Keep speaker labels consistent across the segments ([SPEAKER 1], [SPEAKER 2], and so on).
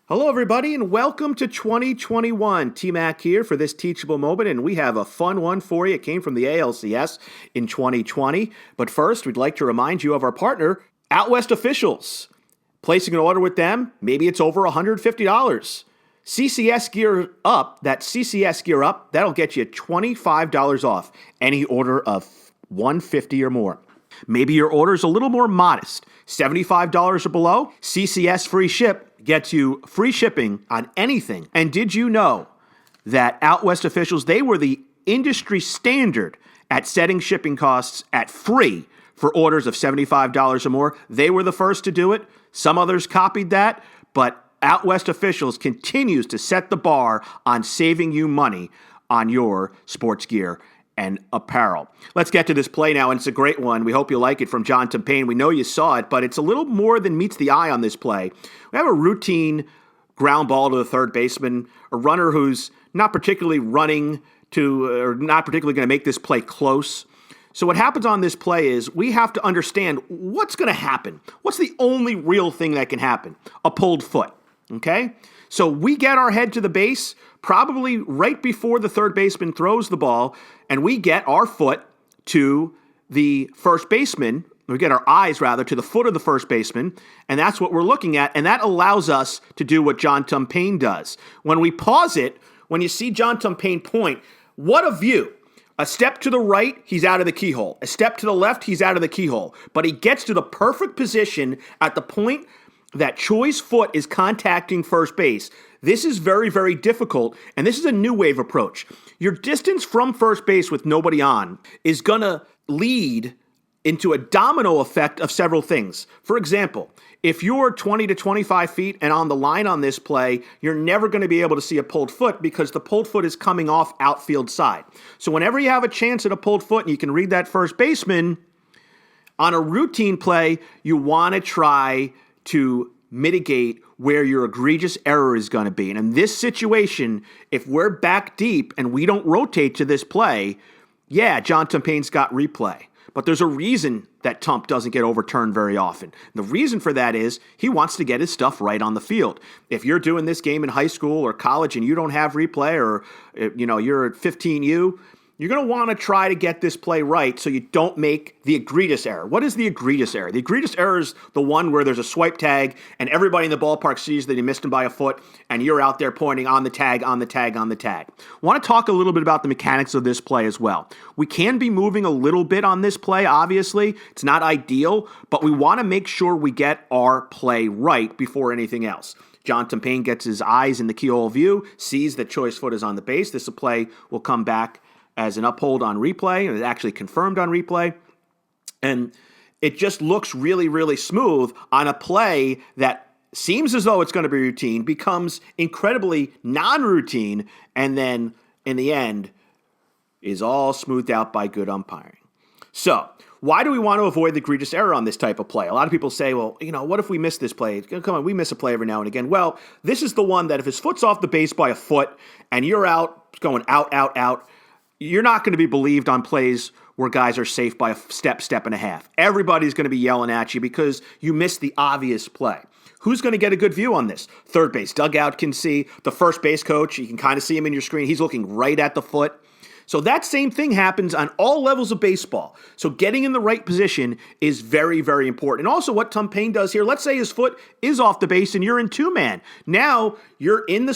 [SPEAKER 1] Hello, everybody, and welcome to 2021. T-Mac here for this teachable moment, and we have a fun one for you. It came from the ALCS in 2020. But first, we'd like to remind you of our partner, Out West Officials. Placing an order with them, maybe it's over $150. CCS Gear Up, that'll get you $25 off any order of $150 or more. Maybe your order's a little more modest, $75 or below. CCS Free Ship gets you free shipping on anything. And did you know that Out West Officials, they were the industry standard at setting shipping costs at free for orders of $75 or more? They were the first to do it. Some others copied that, but Out West Officials continues to set the bar on saving you money on your sports gear and apparel. Let's get to this play now, and it's a great one. We hope you like it from John Tumpane. We know you saw it, but it's a little more than meets the eye on this play. We have a routine ground ball to the third baseman, a runner who's not particularly running to, or not particularly going to make this play close. So what happens on this play is we have to understand what's going to happen. What's the only real thing that can happen? A pulled foot, okay? So we get our head to the base probably right before the third baseman throws the ball, and we get our foot to the first baseman. We get our eyes, rather, to the foot of the first baseman, and that's what we're looking at, and that allows us to do what John Tumpane does. When we pause it, when you see John Tumpane point, what a view. A step to the right, he's out of the keyhole. A step to the left, he's out of the keyhole. But he gets to the perfect position at the point that Choi's foot is contacting first base. This is very, very difficult, and this is a new wave approach. Your distance from first base with nobody on is going to lead into a domino effect of several things. For example, if you're 20 to 25 feet and on the line on this play, you're never going to be able to see a pulled foot because the pulled foot is coming off outfield side. So whenever you have a chance at a pulled foot and you can read that first baseman, on a routine play, you want to try to mitigate where your egregious error is going to be. And in this situation, if we're back deep and we don't rotate to this play, yeah, John Tumpane's got replay. But there's a reason that Tump doesn't get overturned very often. The reason for that is he wants to get his stuff right on the field. If you're doing this game in high school or college and you don't have replay, or you're at 15U, you're going to want to try to get this play right so you don't make the egregious error. What is the egregious error? The egregious error is the one where there's a swipe tag and everybody in the ballpark sees that you missed him by a foot and you're out there pointing on the tag, on the tag, on the tag. I want to talk a little bit about the mechanics of this play as well. We can be moving a little bit on this play, obviously. It's not ideal, but we want to make sure we get our play right before anything else. John Tumpane gets his eyes in the keyhole view, sees that Choi's foot is on the base. This play will come back as an uphold on replay, and it's actually confirmed on replay. And it just looks really, really smooth on a play that seems as though it's going to be routine, becomes incredibly non-routine, and then in the end is all smoothed out by good umpiring. So why do we want to avoid the egregious error on this type of play? A lot of people say, well, what if we miss this play? Come on, we miss a play every now and again. Well, this is the one that if his foot's off the base by a foot and you're out, going out, out, out, you're not going to be believed on plays where guys are safe by a step and a half. Everybody's going to be yelling at you because you missed the obvious play. Who's going to get a good view on this? Third base dugout can see. The first base coach, you can kind of see him in your screen. He's looking right at the foot. So that same thing happens on all levels of baseball. So getting in the right position is very, very important. And also what Tumpane does here, let's say his foot is off the base and you're in two-man. Now you're in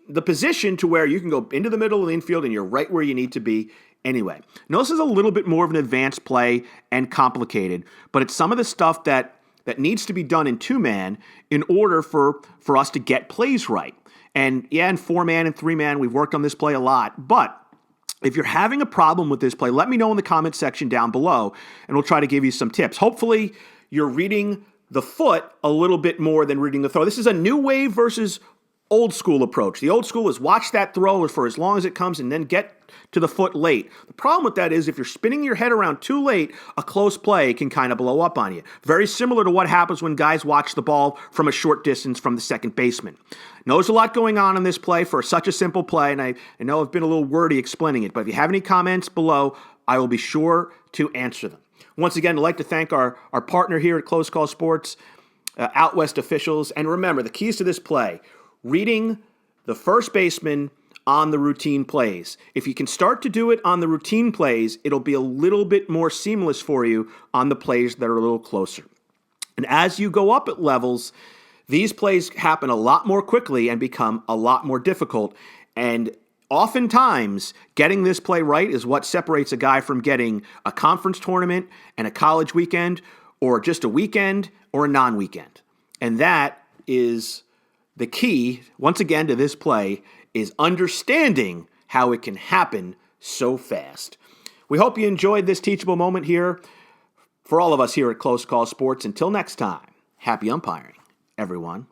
[SPEAKER 1] the position to where you can go into the middle of the infield and you're right where you need to be anyway. Now, this is a little bit more of an advanced play and complicated, but it's some of the stuff that needs to be done in two-man in order for us to get plays right. And yeah, in four-man and three-man, we've worked on this play a lot, but if you're having a problem with this play, let me know in the comments section down below, and we'll try to give you some tips. Hopefully, you're reading the foot a little bit more than reading the throw. This is a new wave versus old school approach. The old school is watch that throw for as long as it comes and then get to the foot late. The problem with that is if you're spinning your head around too late, a close play can kind of blow up on you. Very similar to what happens when guys watch the ball from a short distance from the second baseman. Now, there's a lot going on in this play for such a simple play, and I know I've been a little wordy explaining it, but if you have any comments below, I will be sure to answer them. Once again, I'd like to thank our partner here at Close Call Sports, Out West Officials, and remember, the keys to this play: reading the first baseman on the routine plays. If you can start to do it on the routine plays, it'll be a little bit more seamless for you on the plays that are a little closer. And as you go up at levels, these plays happen a lot more quickly and become a lot more difficult. And oftentimes, getting this play right is what separates a guy from getting a conference tournament and a college weekend, or just a weekend or a non-weekend. And that is the key, once again, to this play, is understanding how it can happen so fast. We hope you enjoyed this teachable moment here. For all of us here at Close Call Sports, until next time, happy umpiring, everyone.